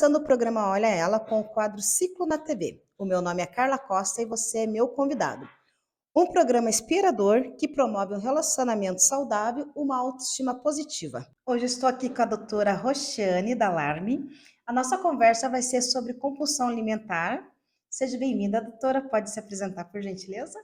começando o programa Olha Ela com o quadro Ciclo na TV. O meu nome é Carla Costa e você é meu convidado. Um programa inspirador que promove um relacionamento saudável, uma autoestima positiva. Hoje estou aqui com a doutora Roxane Dalarme. A nossa conversa vai ser sobre compulsão alimentar. Seja bem-vinda, doutora. Pode se apresentar, por gentileza?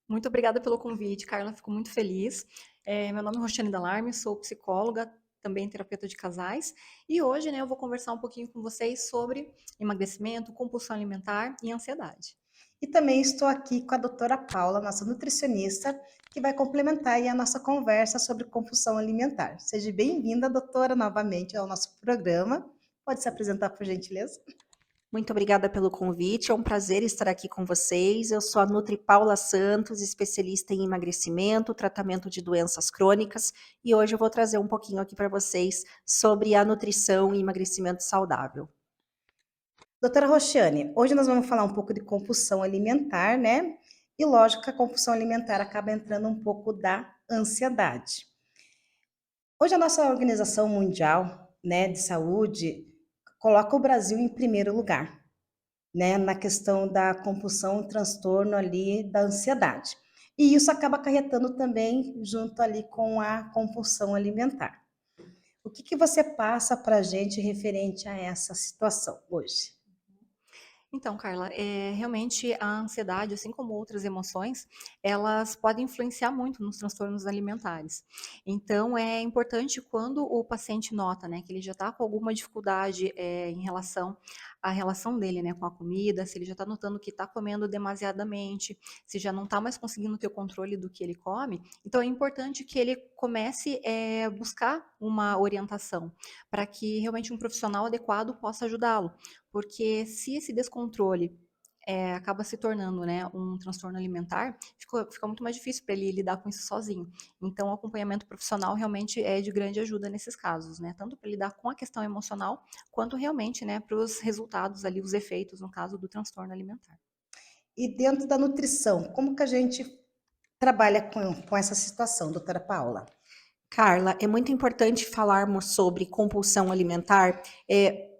Muito obrigada pelo convite, Carla. Fico muito feliz. Meu nome é Roxane Dalarme, sou psicóloga, também terapeuta de casais. E hoje, eu vou conversar um pouquinho com vocês sobre emagrecimento, compulsão alimentar e ansiedade. E também estou aqui com a doutora Paula, nossa nutricionista, que vai complementar aí a nossa conversa sobre compulsão alimentar. Seja bem-vinda, doutora, novamente ao nosso programa. Pode se apresentar, por gentileza? Muito obrigada pelo convite, é um prazer estar aqui com vocês. Eu sou a Nutri Paula Santos, especialista em emagrecimento, tratamento de doenças crônicas, e hoje eu vou trazer um pouquinho aqui para vocês sobre a nutrição e emagrecimento saudável. Doutora Roxane, hoje nós vamos falar um pouco de compulsão alimentar, né? E lógico que a compulsão alimentar acaba entrando um pouco da ansiedade. Hoje a nossa Organização Mundial, né, de Saúde coloca o Brasil em primeiro lugar, né, na questão da compulsão e transtorno ali da ansiedade. E isso acaba acarretando também junto ali com a compulsão alimentar. O que você passa para a gente referente a essa situação hoje? Então, Carla, realmente a ansiedade, assim como outras emoções, elas podem influenciar muito nos transtornos alimentares. Então, é importante quando o paciente nota, que ele já está com alguma dificuldade em relação à relação dele, com a comida, se ele já está notando que está comendo demasiadamente, se já não está mais conseguindo ter o controle do que ele come, então é importante que ele comece a buscar uma orientação para que realmente um profissional adequado possa ajudá-lo. Porque se esse descontrole acaba se tornando, um transtorno alimentar, fica muito mais difícil para ele lidar com isso sozinho. Então, o acompanhamento profissional realmente é de grande ajuda nesses casos, tanto para lidar com a questão emocional, quanto realmente, para os resultados ali, os efeitos, no caso do transtorno alimentar. E dentro da nutrição, como que a gente trabalha com essa situação, doutora Paula? Carla, é muito importante falarmos sobre compulsão alimentar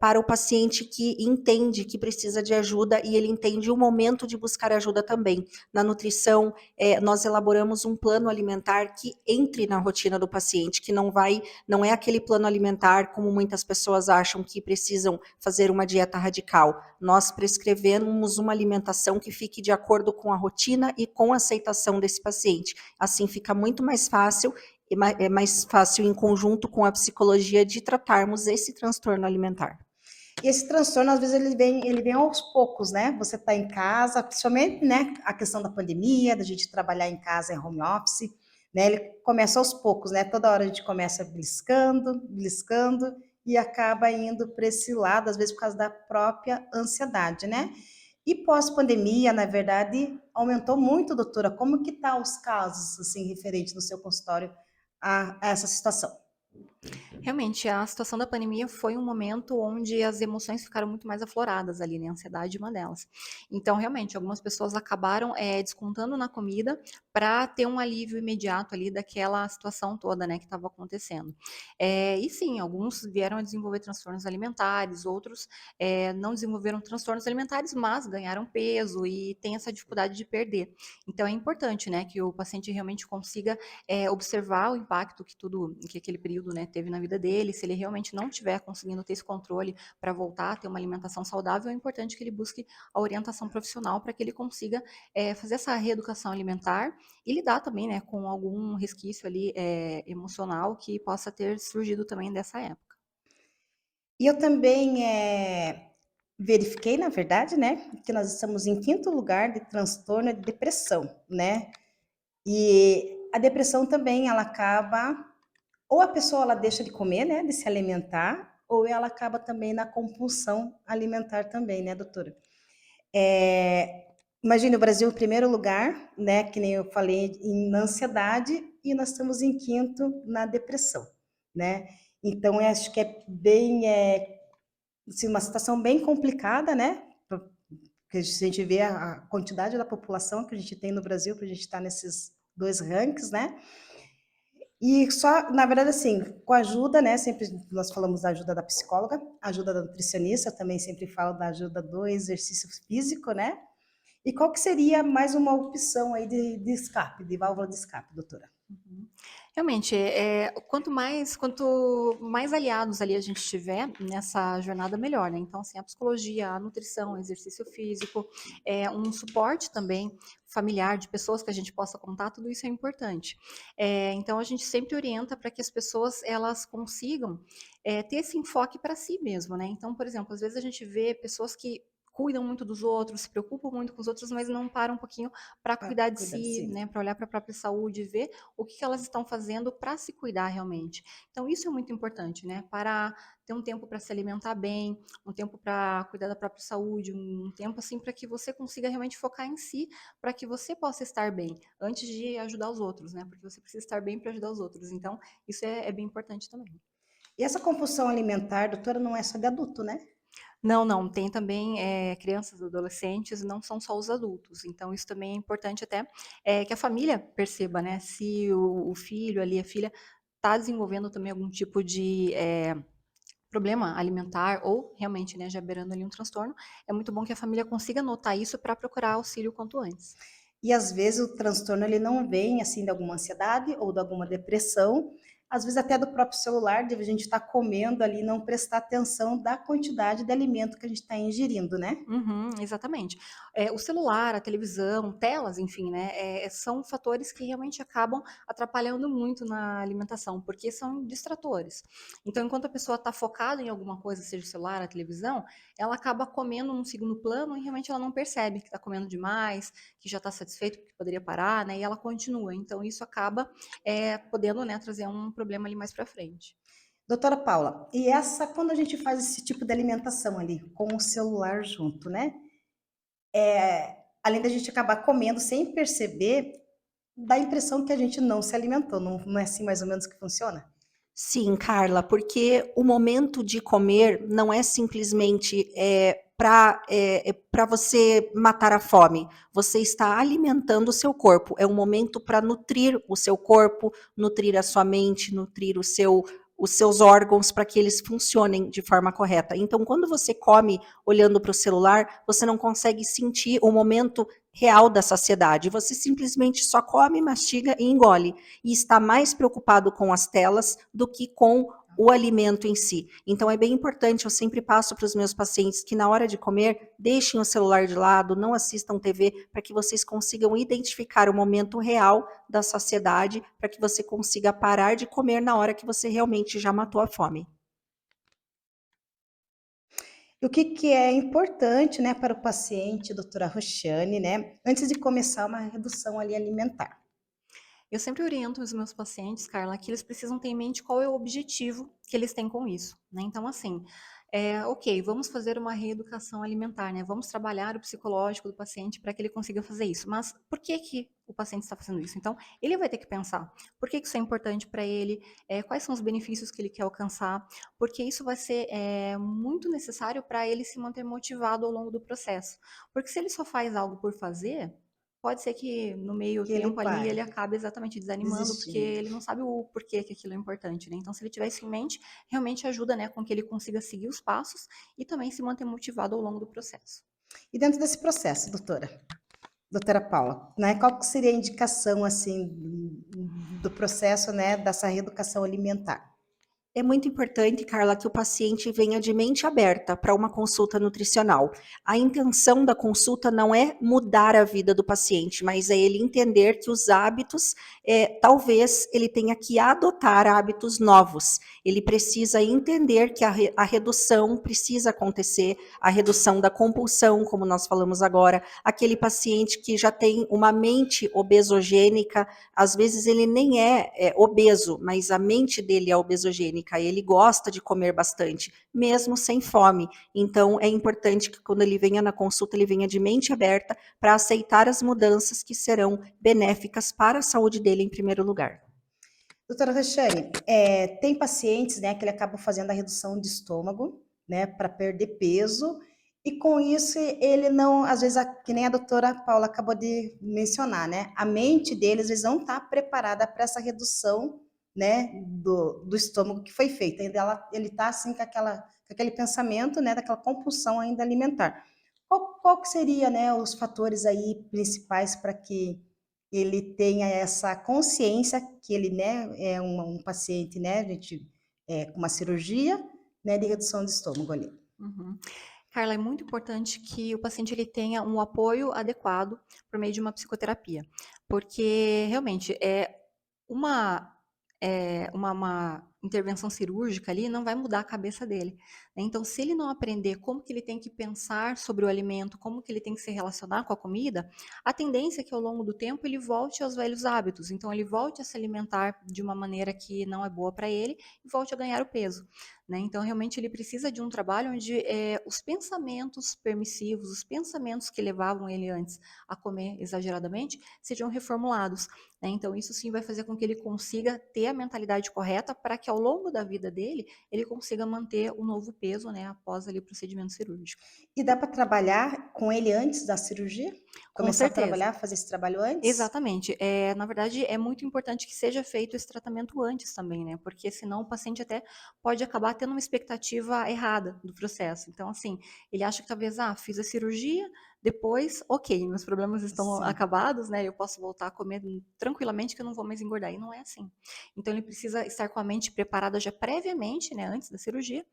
para o paciente que entende que precisa de ajuda e ele entende o momento de buscar ajuda também. Na nutrição, nós elaboramos um plano alimentar que entre na rotina do paciente, que não é aquele plano alimentar como muitas pessoas acham que precisam fazer uma dieta radical. Nós prescrevemos uma alimentação que fique de acordo com a rotina e com a aceitação desse paciente. Assim fica muito mais fácil. É mais fácil, em conjunto com a psicologia, de tratarmos esse transtorno alimentar. E esse transtorno, às vezes, ele vem aos poucos, né? Você está em casa, principalmente, né? A questão da pandemia, da gente trabalhar em casa, em home office, né? Ele começa aos poucos, né? Toda hora a gente começa beliscando, beliscando, e acaba indo para esse lado, às vezes por causa da própria ansiedade, né? E pós-pandemia, na verdade, aumentou muito, doutora. Como que tá os casos, assim, referentes no seu consultório a essa situação? Realmente, a situação da pandemia foi um momento onde as emoções ficaram muito mais afloradas ali, né? A ansiedade é uma delas. Então, realmente, algumas pessoas acabaram descontando na comida para ter um alívio imediato ali daquela situação toda, que estava acontecendo. E sim, alguns vieram a desenvolver transtornos alimentares, outros não desenvolveram transtornos alimentares, mas ganharam peso e têm essa dificuldade de perder. Então, é importante, que o paciente realmente consiga observar o impacto que aquele período, teve na vida dele, se ele realmente não estiver conseguindo ter esse controle para voltar a ter uma alimentação saudável, é importante que ele busque a orientação profissional para que ele consiga fazer essa reeducação alimentar e lidar também, com algum resquício ali emocional que possa ter surgido também dessa época. E eu também verifiquei, na verdade, né, que nós estamos em quinto lugar de transtorno de depressão, né? E a depressão também, ela acaba, ou a pessoa ela deixa de comer, né, de se alimentar, ou ela acaba também na compulsão alimentar também, né, doutora? Imagine o Brasil em primeiro lugar, né, que nem eu falei, na ansiedade, e nós estamos em quinto na depressão, né? Então, eu acho que é bem, assim, uma situação bem complicada, né? Porque se a gente vê a quantidade da população que a gente tem no Brasil, para a gente estar nesses dois rankings, né? E só, na verdade, assim, com a ajuda, né? Sempre nós falamos da ajuda da psicóloga, ajuda da nutricionista, eu também sempre falo da ajuda do exercício físico, né? E qual que seria mais uma opção aí de escape, de válvula de escape, doutora? Uhum. Realmente, quanto mais aliados ali a gente tiver nessa jornada, melhor, né? Então, assim, a psicologia, a nutrição, o exercício físico, um suporte também familiar de pessoas que a gente possa contar, tudo isso é importante. Então, a gente sempre orienta para que as pessoas elas consigam ter esse enfoque para si mesmo, né? Então, por exemplo, às vezes a gente vê pessoas que cuidam muito dos outros, se preocupam muito com os outros, mas não param um pouquinho para Para cuidar de cuidar de si, si. né, para olhar para a própria saúde, ver o que elas estão fazendo para se cuidar realmente. Então, isso é muito importante, né? Para ter um tempo para se alimentar bem, um tempo para cuidar da própria saúde, um tempo assim para que você consiga realmente focar em si, para que você possa estar bem, antes de ajudar os outros, né? Porque você precisa estar bem para ajudar os outros. Então, isso é bem importante também. E essa compulsão alimentar, doutora, não é só de adulto, né? Não, não, tem também crianças, adolescentes, não são só os adultos. Então, isso também é importante até que a família perceba, né? Se o filho ali, a filha, está desenvolvendo também algum tipo de problema alimentar ou realmente, né, já beirando ali um transtorno, é muito bom que a família consiga notar isso para procurar auxílio quanto antes. E às vezes o transtorno ele não vem assim de alguma ansiedade ou de alguma depressão, às vezes até do próprio celular, de a gente estar comendo ali e não prestar atenção da quantidade de alimento que a gente está ingerindo, né? Uhum, exatamente. O celular, a televisão, telas, enfim, né, são fatores que realmente acabam atrapalhando muito na alimentação, porque são distratores. Então, enquanto a pessoa está focada em alguma coisa, seja o celular, a televisão, ela acaba comendo num segundo plano e realmente ela não percebe que está comendo demais, que já está satisfeito, que poderia parar, né, e ela continua. Então, isso acaba podendo, né, trazer um problema ali mais para frente. Doutora Paula, e essa, quando a gente faz esse tipo de alimentação ali, com o celular junto, né? Além da gente acabar comendo sem perceber, dá a impressão que a gente não se alimentou, não é assim mais ou menos que funciona? Sim, Carla, porque o momento de comer não é simplesmente para você matar a fome. Você está alimentando o seu corpo. É um momento para nutrir o seu corpo, nutrir a sua mente, nutrir os seus órgãos para que eles funcionem de forma correta. Então, quando você come olhando para o celular, você não consegue sentir o momento real da saciedade. Você simplesmente só come, mastiga e engole e está mais preocupado com as telas do que com o alimento em si. Então é bem importante, eu sempre passo para os meus pacientes que na hora de comer, deixem o celular de lado, não assistam TV, para que vocês consigam identificar o momento real da saciedade, para que você consiga parar de comer na hora que você realmente já matou a fome. E o que que é importante, né, para o paciente, doutora Roxane, né, antes de começar uma redução ali alimentar? Eu sempre oriento os meus pacientes, Carla, que eles precisam ter em mente qual é o objetivo que eles têm com isso, né? Então, assim, ok, vamos fazer uma reeducação alimentar, né? Vamos trabalhar o psicológico do paciente para que ele consiga fazer isso. Mas por que que o paciente está fazendo isso? Então, ele vai ter que pensar por que que isso é importante para ele, quais são os benefícios que ele quer alcançar, porque isso vai ser muito necessário para ele se manter motivado ao longo do processo. Porque se ele só faz algo por fazer, pode ser que no meio Que ele tempo ali ele pare, acabe exatamente desanimando, porque desistindo. ele não sabe o porquê que aquilo é importante, né. Então se ele tiver isso em mente, realmente ajuda, né, com que ele consiga seguir os passos e também se manter motivado ao longo do processo. E dentro desse processo, doutora Paula, né, qual que seria a indicação, assim, do processo, né, dessa reeducação alimentar? É muito importante, Carla, que o paciente venha de mente aberta para uma consulta nutricional. A intenção da consulta não é mudar a vida do paciente, mas é ele entender que os hábitos, talvez ele tenha que adotar hábitos novos. Ele precisa entender que a redução precisa acontecer, a redução da compulsão, como nós falamos agora. Aquele paciente que já tem uma mente obesogênica, às vezes ele nem é obeso, mas a mente dele é obesogênica, ele gosta de comer bastante, mesmo sem fome. Então é importante que quando ele venha na consulta, ele venha de mente aberta para aceitar as mudanças que serão benéficas para a saúde dele em primeiro lugar. Doutora Rachane, tem pacientes, né, que ele acaba fazendo a redução de estômago, né, para perder peso, e com isso ele não, às vezes, que nem a doutora Paula acabou de mencionar, né, a mente deles, eles não está preparada para essa redução né, do estômago que foi feita. Ainda ele está assim com aquele pensamento, né, daquela compulsão ainda alimentar. Qual que seria, né, os fatores aí principais para que ele tenha essa consciência que ele, né, é um paciente, né, a gente, com uma cirurgia, né, de redução de estômago ali. Uhum. Carla, é muito importante que o paciente ele tenha um apoio adequado por meio de uma psicoterapia, porque realmente uma uma intervenção cirúrgica ali não vai mudar a cabeça dele, né. Então, se ele não aprender como que ele tem que pensar sobre o alimento, como que ele tem que se relacionar com a comida, a tendência é que ao longo do tempo ele volte aos velhos hábitos. Então, ele volte a se alimentar de uma maneira que não é boa para ele e volte a ganhar o peso, né. Então, realmente ele precisa de um trabalho onde, os pensamentos permissivos, os pensamentos que levavam ele antes a comer exageradamente, sejam reformulados, né. Então isso sim vai fazer com que ele consiga ter a mentalidade correta para que ao longo da vida dele, ele consiga manter o novo peso, né, após ali o procedimento cirúrgico. E dá para trabalhar com ele antes da cirurgia? Com Começar a certeza. trabalhar, fazer esse trabalho antes? Exatamente. Na verdade, é muito importante que seja feito esse tratamento antes também, né, porque senão o paciente até pode acabar tendo uma expectativa errada do processo. Então, assim, ele acha que talvez: "Ah, fiz a cirurgia, depois, ok, meus problemas estão Sim. acabados, né, eu posso voltar a comer tranquilamente que eu não vou mais engordar", e não é assim. Então ele precisa estar com a mente preparada já previamente, né, antes da cirurgia,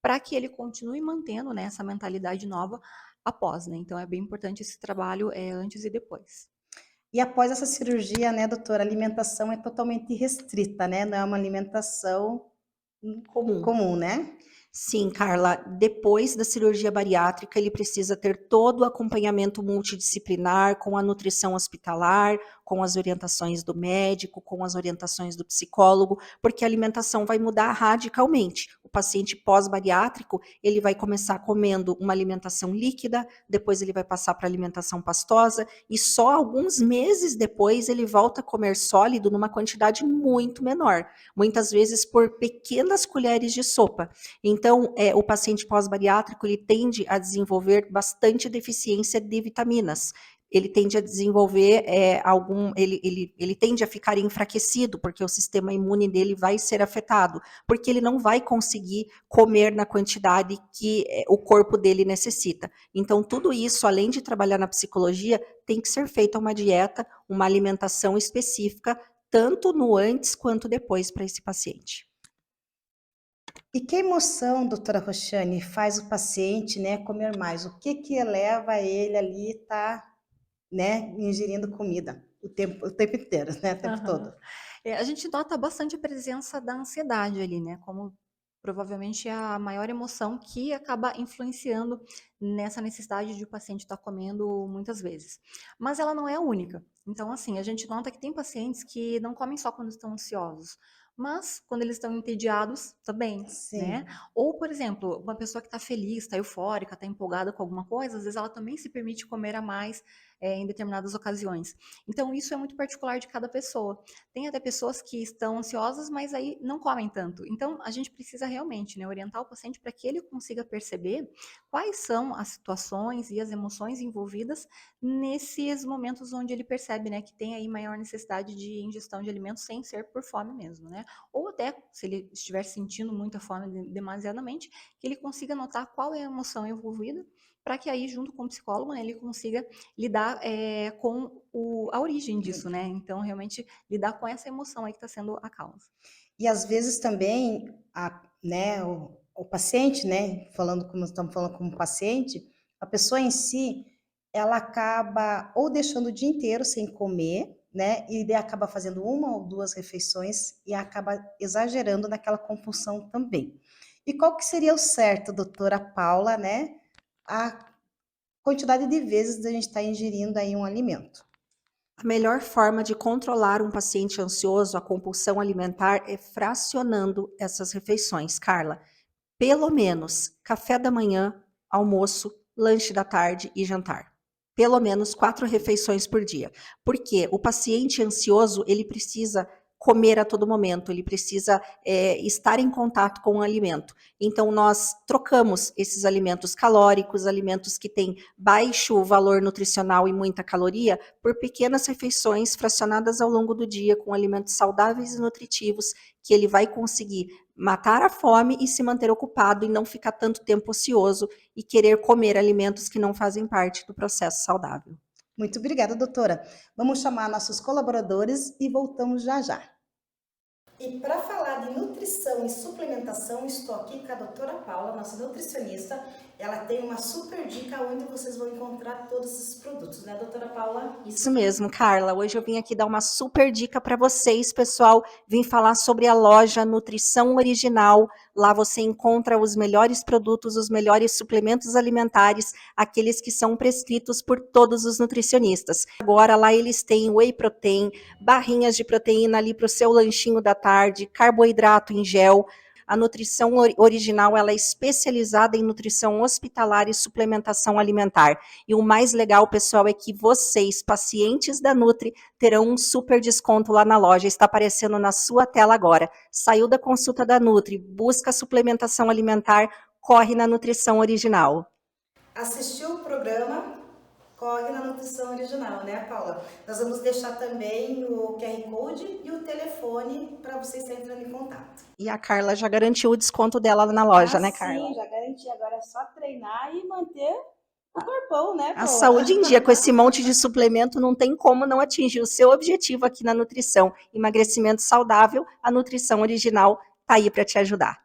para que ele continue mantendo, né, essa mentalidade nova após, né. Então é bem importante esse trabalho, antes e depois. E após essa cirurgia, né, doutora, a alimentação é totalmente restrita, né, não é uma alimentação Comum. comum, né? Sim, Carla, depois da cirurgia bariátrica, ele precisa ter todo o acompanhamento multidisciplinar, com a nutrição hospitalar, com as orientações do médico, com as orientações do psicólogo, porque a alimentação vai mudar radicalmente. O paciente pós-bariátrico, ele vai começar comendo uma alimentação líquida, depois ele vai passar para alimentação pastosa, e só alguns meses depois ele volta a comer sólido numa quantidade muito menor, muitas vezes por pequenas colheres de sopa. Então, o paciente pós-bariátrico, ele tende a desenvolver bastante deficiência de vitaminas. Ele tende a desenvolver ele tende a ficar enfraquecido, porque o sistema imune dele vai ser afetado, porque ele não vai conseguir comer na quantidade que o corpo dele necessita. Então, tudo isso, além de trabalhar na psicologia, tem que ser feita uma dieta, uma alimentação específica, tanto no antes quanto depois para esse paciente. E que emoção, doutora Roxane, faz o paciente, né, comer mais? O que que leva ele ali estar, né, ingerindo comida o tempo inteiro, né, o tempo Aham. todo? A gente nota bastante a presença da ansiedade ali, né, como provavelmente é a maior emoção que acaba influenciando nessa necessidade de o paciente estar comendo muitas vezes. Mas ela não é a única. Então, assim, a gente nota que tem pacientes que não comem só quando estão ansiosos, mas quando eles estão entediados também, né? Sim. Ou, por exemplo, uma pessoa que está feliz, está eufórica, está empolgada com alguma coisa, às vezes ela também se permite comer a mais, em determinadas ocasiões. Então, isso é muito particular de cada pessoa. Tem até pessoas que estão ansiosas, mas aí não comem tanto. Então, a gente precisa realmente, né, orientar o paciente para que ele consiga perceber quais são as situações e as emoções envolvidas nesses momentos onde ele percebe, né, que tem aí maior necessidade de ingestão de alimentos sem ser por fome mesmo, né? Ou até, se ele estiver sentindo muita fome demasiadamente, que ele consiga notar qual é a emoção envolvida, para que aí, junto com o psicólogo, né, ele consiga lidar com a origem disso, né? Então, realmente, lidar com essa emoção aí que está sendo a causa. E às vezes também, né, o paciente, né, falando como estamos falando como paciente, a pessoa em si, ela acaba ou deixando o dia inteiro sem comer, né, e daí acaba fazendo uma ou duas refeições e acaba exagerando naquela compulsão também. E qual que seria o certo, doutora Paula, né, a quantidade de vezes a gente está ingerindo aí um alimento? A melhor forma de controlar um paciente ansioso, a compulsão alimentar, é fracionando essas refeições, Carla. Pelo menos café da manhã, almoço, lanche da tarde e jantar. Pelo menos 4 refeições por dia. Porque o paciente ansioso, ele precisa comer a todo momento, ele precisa estar em contato com o alimento. Então, nós trocamos esses alimentos calóricos, alimentos que têm baixo valor nutricional e muita caloria, por pequenas refeições fracionadas ao longo do dia, com alimentos saudáveis e nutritivos, que ele vai conseguir matar a fome e se manter ocupado e não ficar tanto tempo ocioso e querer comer alimentos que não fazem parte do processo saudável. Muito obrigada, doutora. Vamos chamar nossos colaboradores e voltamos já já. E para falar de nutrição e suplementação, estou aqui com a doutora Paula, nossa nutricionista. Ela tem uma super dica onde vocês vão encontrar todos esses produtos, né, doutora Paula? Isso mesmo, Carla. Hoje eu vim aqui dar uma super dica para vocês, pessoal. Vim falar sobre a loja Nutrição Original. Lá você encontra os melhores produtos, os melhores suplementos alimentares, aqueles que são prescritos por todos os nutricionistas. Agora lá eles têm whey protein, barrinhas de proteína ali para o seu lanchinho da tarde, carboidrato em gel. A Nutrição Original ela é especializada em nutrição hospitalar e suplementação alimentar. E o mais legal, pessoal, é que vocês, pacientes da Nutri, terão um super desconto lá na loja. Está aparecendo na sua tela agora. Saiu da consulta da Nutri, busca suplementação alimentar, corre na Nutrição Original. Assistiu o programa? Corre na Nutrição Original, né, Paula? Nós vamos deixar também o QR Code e o telefone para você estar entrando em contato. E a Carla já garantiu o desconto dela na loja, né, Carla? Sim, já garanti. Agora é só treinar e manter o corpão, né, Paula? A saúde em dia, com esse monte de suplemento, não tem como não atingir o seu objetivo aqui na nutrição. Emagrecimento saudável, a Nutrição Original tá aí para te ajudar.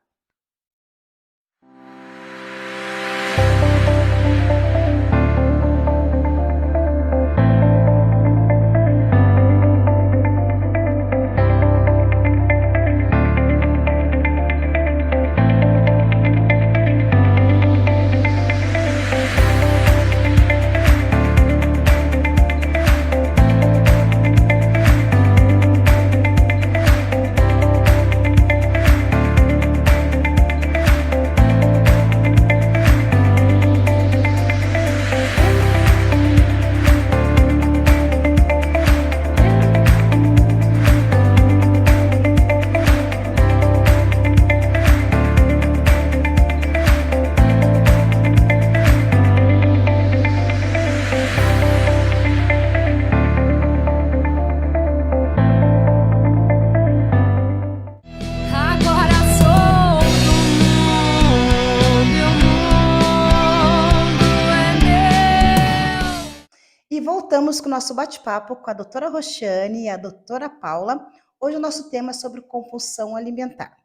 Voltamos com o nosso bate-papo com a doutora Roxane e a doutora Paula. Hoje o nosso tema é sobre compulsão alimentar.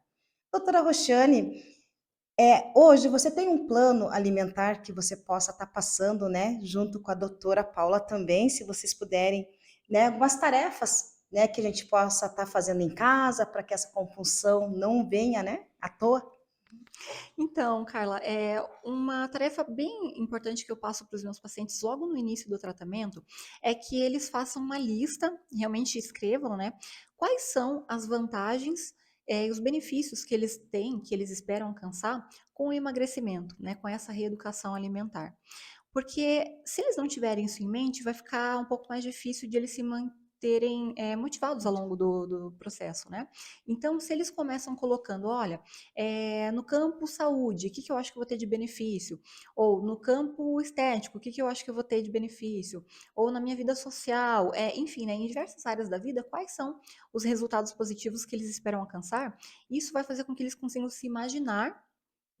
Doutora Roxane, hoje você tem um plano alimentar que você possa estar passando, né, junto com a doutora Paula também, se vocês puderem, né, algumas tarefas, né, que a gente possa estar fazendo em casa para que essa compulsão não venha, né, à toa? Então, Carla, uma tarefa bem importante que eu passo para os meus pacientes logo no início do tratamento é que eles façam uma lista, realmente escrevam, né, quais são as vantagens e os benefícios que eles têm, que eles esperam alcançar com o emagrecimento, né, com essa reeducação alimentar. Porque se eles não tiverem isso em mente, vai ficar um pouco mais difícil de eles se manterem motivados ao longo do processo, né? Então, se eles começam colocando, olha, no campo saúde, o que eu acho que eu vou ter de benefício? Ou no campo estético, o que eu acho que eu vou ter de benefício? Ou na minha vida social, enfim, né, em diversas áreas da vida, quais são os resultados positivos que eles esperam alcançar? Isso vai fazer com que eles consigam se imaginar,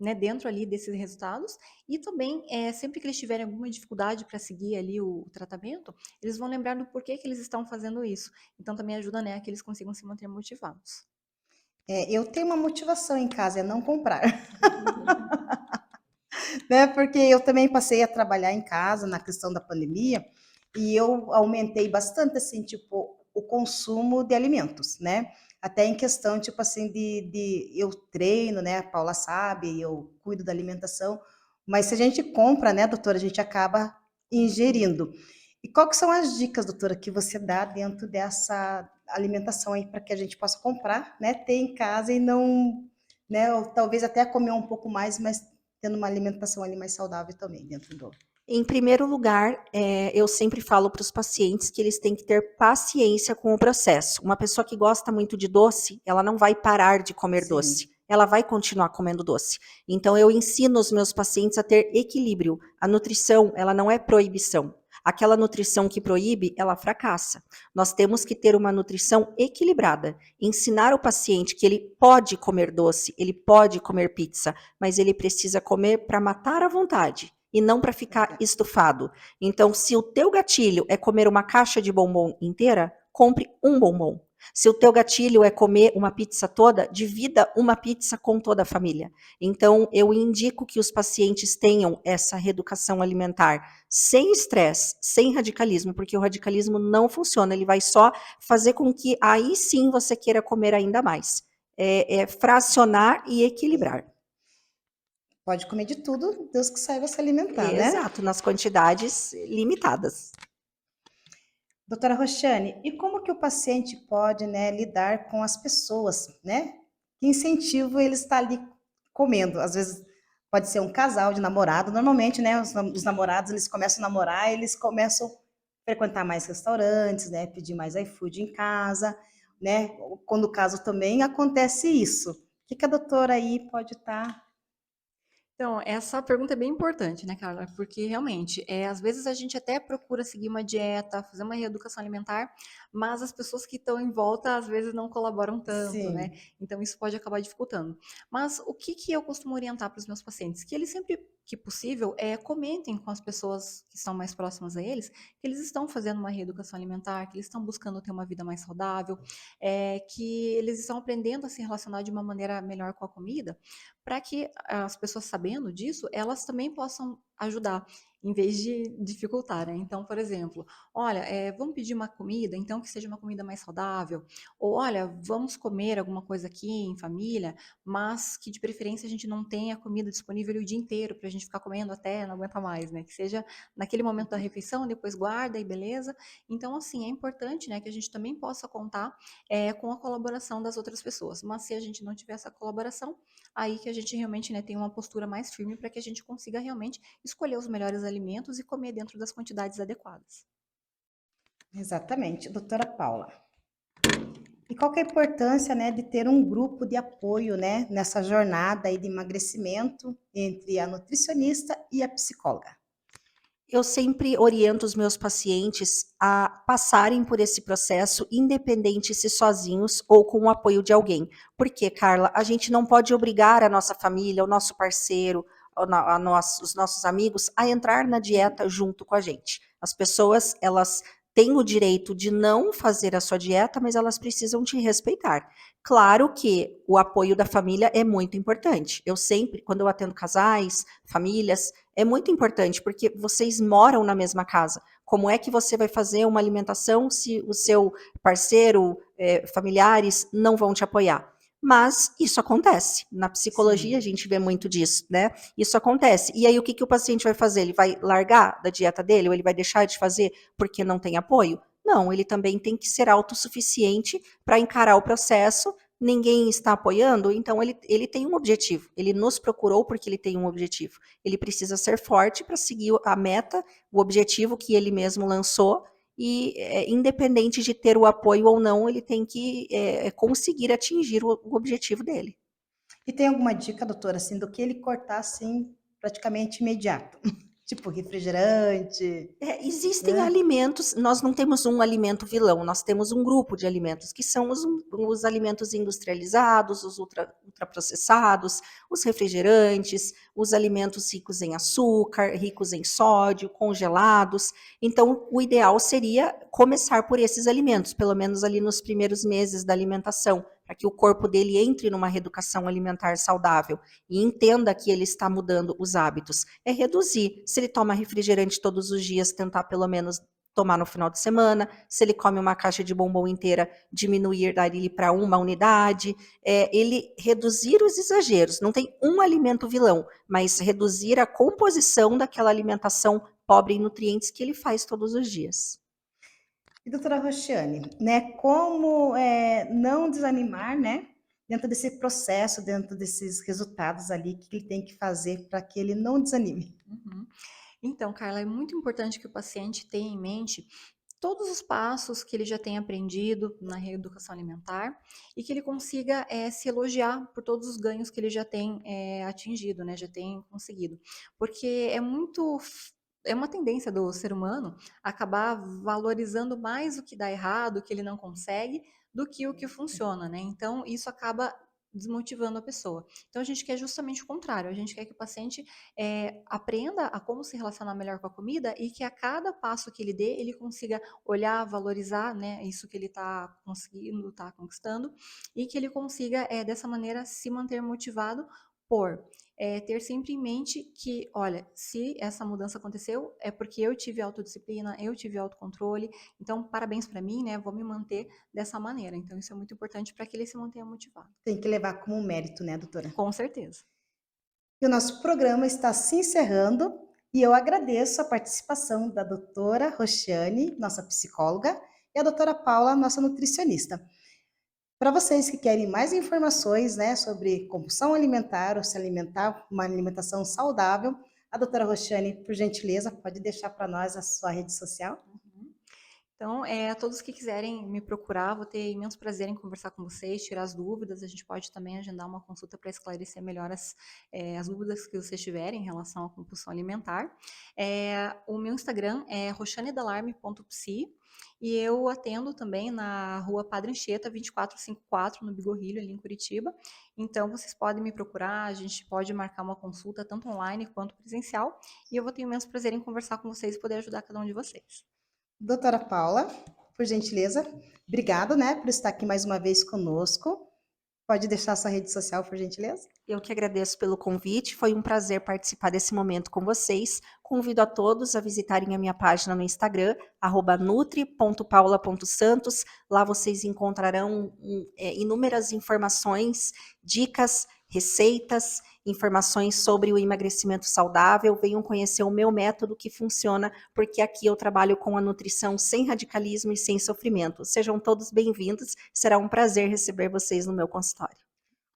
né, dentro ali desses resultados, e também sempre que eles tiverem alguma dificuldade para seguir ali o tratamento, eles vão lembrar do porquê que eles estão fazendo isso. Então também ajuda, né, a que eles consigam se manter motivados. Eu tenho uma motivação em casa, é não comprar. Né? Porque eu também passei a trabalhar em casa na questão da pandemia e eu aumentei bastante, assim, tipo, o consumo de alimentos, né? Até em questão, tipo assim, eu treino, né? A Paula sabe, eu cuido da alimentação, mas se a gente compra, né, doutora, a gente acaba ingerindo. E qual que são as dicas, doutora, que você dá dentro dessa alimentação aí para que a gente possa comprar, né, ter em casa e não, né, ou talvez até comer um pouco mais, mas tendo uma alimentação ali mais saudável também dentro do... Em primeiro lugar, eu sempre falo para os pacientes que eles têm que ter paciência com o processo. Uma pessoa que gosta muito de doce, ela não vai parar de comer doce. Sim, Ela vai continuar comendo doce. Então, eu ensino os meus pacientes a ter equilíbrio. A nutrição, ela não é proibição. Aquela nutrição que proíbe, ela fracassa. Nós temos que ter uma nutrição equilibrada. Ensinar o paciente que ele pode comer doce, ele pode comer pizza, mas ele precisa comer para matar a vontade e não para ficar exato. estufado. Então, se o teu gatilho é comer uma caixa de bombom inteira, compre um bombom. Se o teu gatilho é comer uma pizza toda, divida uma pizza com toda a família. Então, eu indico que os pacientes tenham essa reeducação alimentar sem estresse, sem radicalismo, porque o radicalismo não funciona, ele vai só fazer com que aí sim você queira comer ainda mais. É fracionar e equilibrar. Pode comer de tudo, Deus que saiba se alimentar, né? Exato, nas quantidades limitadas. Doutora Roxane, e como que o paciente pode, né, lidar com as pessoas, né? Que incentivo ele está ali comendo? Às vezes pode ser um casal de namorado. Normalmente, né, os namorados, eles começam a namorar, eles começam a frequentar mais restaurantes, né, pedir mais iFood em casa, né? Quando o caso também acontece isso. O que que a doutora aí pode estar... Então, essa pergunta é bem importante, né, Carla? Porque realmente, às vezes a gente até procura seguir uma dieta, fazer uma reeducação alimentar, mas as pessoas que estão em volta às vezes não colaboram tanto, né? Sim, Então isso pode acabar dificultando. Mas o que que eu costumo orientar para os meus pacientes? Que eles sempre que possível comentem com as pessoas que estão mais próximas a eles que eles estão fazendo uma reeducação alimentar, que eles estão buscando ter uma vida mais saudável, que eles estão aprendendo a se relacionar de uma maneira melhor com a comida para que as pessoas sabendo disso, elas também possam ajudar, em vez de dificultar, né? Então, por exemplo, olha, vamos pedir uma comida, então que seja uma comida mais saudável, ou olha, vamos comer alguma coisa aqui em família, mas que de preferência a gente não tenha comida disponível o dia inteiro para a gente ficar comendo até não aguenta mais, né? Que seja naquele momento da refeição, depois guarda e beleza. Então, assim, é importante, né, que a gente também possa contar com a colaboração das outras pessoas. Mas se a gente não tiver essa colaboração, aí que a gente realmente, né, tem uma postura mais firme para que a gente consiga realmente escolher os melhores alimentos e comer dentro das quantidades adequadas. exatamente. Doutora Paula. E qual que é a importância, né, de ter um grupo de apoio, né, nessa jornada aí de emagrecimento entre a nutricionista e a psicóloga? Eu sempre oriento os meus pacientes a passarem por esse processo, independente se sozinhos ou com o apoio de alguém. Porque, Carla, a gente não pode obrigar a nossa família, o nosso parceiro, os nossos amigos a entrar na Sim, dieta junto com a gente. As pessoas, elas têm o direito de não fazer a sua dieta, mas elas precisam te respeitar. Claro que o apoio da família é muito importante. Eu sempre, quando eu atendo casais, famílias, é muito importante, porque vocês moram na mesma casa. Como é que você vai fazer uma alimentação se o seu parceiro, familiares não vão te apoiar? Mas isso acontece. Na psicologia a sim. gente vê muito disso, né? Isso acontece. E aí o que, que o paciente vai fazer? Ele vai largar da dieta dele ou ele vai deixar de fazer porque não tem apoio? Não, ele também tem que ser autossuficiente para encarar o processo. Ninguém está apoiando, então ele tem um objetivo. Ele nos procurou porque ele tem um objetivo. Ele precisa ser forte para seguir a meta, o objetivo que ele mesmo lançou, e independente de ter o apoio ou não, ele tem que conseguir atingir o objetivo dele. E tem alguma dica, doutora, assim, do que ele cortar, assim, praticamente imediato? Tipo refrigerante, Existem né? alimentos, nós não temos um alimento vilão, nós temos um grupo de alimentos, que são os alimentos industrializados, os ultraprocessados, os refrigerantes, os alimentos ricos em açúcar, ricos em sódio, congelados. Então, o ideal seria começar por esses alimentos, pelo menos ali nos primeiros meses da alimentação, para que o corpo dele entre numa reeducação alimentar saudável e entenda que ele está mudando os hábitos. É reduzir. Se ele toma refrigerante todos os dias, tentar pelo menos tomar no final de semana. Se ele come uma caixa de bombom inteira, diminuir dali para uma unidade. Ele reduzir os exageros. Não tem um alimento vilão, mas reduzir a composição daquela alimentação pobre em nutrientes que ele faz todos os dias. E doutora Roxiane, né, como não desanimar, né, dentro desse processo, dentro desses resultados ali, o que ele tem que fazer para que ele não desanime? Uhum. Então, Carla, é muito importante que o paciente tenha em mente todos os passos que ele já tem aprendido na reeducação alimentar e que ele consiga se elogiar por todos os ganhos que ele já tem atingido, né, já tem conseguido. Porque é uma tendência do ser humano acabar valorizando mais o que dá errado, o que ele não consegue, do que o que funciona, né? Então, isso acaba desmotivando a pessoa. Então, a gente quer justamente o contrário. A gente quer que o paciente aprenda a como se relacionar melhor com a comida e que a cada passo que ele dê, ele consiga olhar, valorizar, né, isso que ele está conseguindo, está conquistando, e que ele consiga, dessa maneira, se manter motivado por ter sempre em mente que, olha, se essa mudança aconteceu, é porque eu tive autodisciplina, eu tive autocontrole, então parabéns para mim, né, vou me manter dessa maneira. Então isso é muito importante para que ele se mantenha motivado. Tem que levar como mérito, né, doutora? Com certeza. E o nosso programa está se encerrando e eu agradeço a participação da doutora Roxiane, nossa psicóloga, e a doutora Paula, nossa nutricionista. Para vocês que querem mais informações, né, sobre compulsão alimentar ou se alimentar uma alimentação saudável, a doutora Roxiane, por gentileza, pode deixar para nós a sua rede social? Então, todos que quiserem me procurar, vou ter imenso prazer em conversar com vocês, tirar as dúvidas. A gente pode também agendar uma consulta para esclarecer melhor as dúvidas que vocês tiverem em relação à compulsão alimentar. O meu Instagram é roxanedalarme.psi e eu atendo também na rua Padre Anchieta, 2454, no Bigorrilho, ali em Curitiba. Então, vocês podem me procurar, a gente pode marcar uma consulta tanto online quanto presencial e eu vou ter imenso prazer em conversar com vocês e poder ajudar cada um de vocês. Doutora Paula, por gentileza, obrigado, né, por estar aqui mais uma vez conosco. Pode deixar sua rede social, por gentileza? Eu que agradeço pelo convite, foi um prazer participar desse momento com vocês. Convido a todos a visitarem a minha página no Instagram, @nutri.paula.santos. Lá vocês encontrarão inúmeras informações, dicas, receitas, informações sobre o emagrecimento saudável. Venham conhecer o meu método que funciona, porque aqui eu trabalho com a nutrição sem radicalismo e sem sofrimento. Sejam todos bem-vindos, será um prazer receber vocês no meu consultório.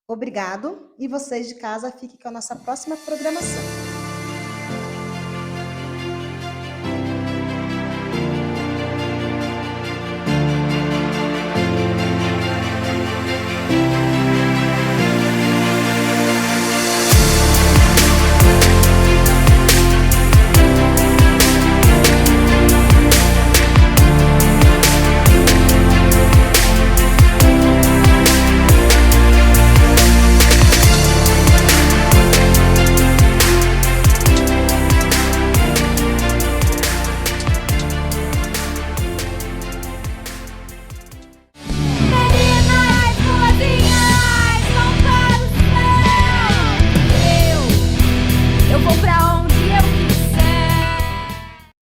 Obrigado. E vocês de casa, fiquem com a nossa próxima programação.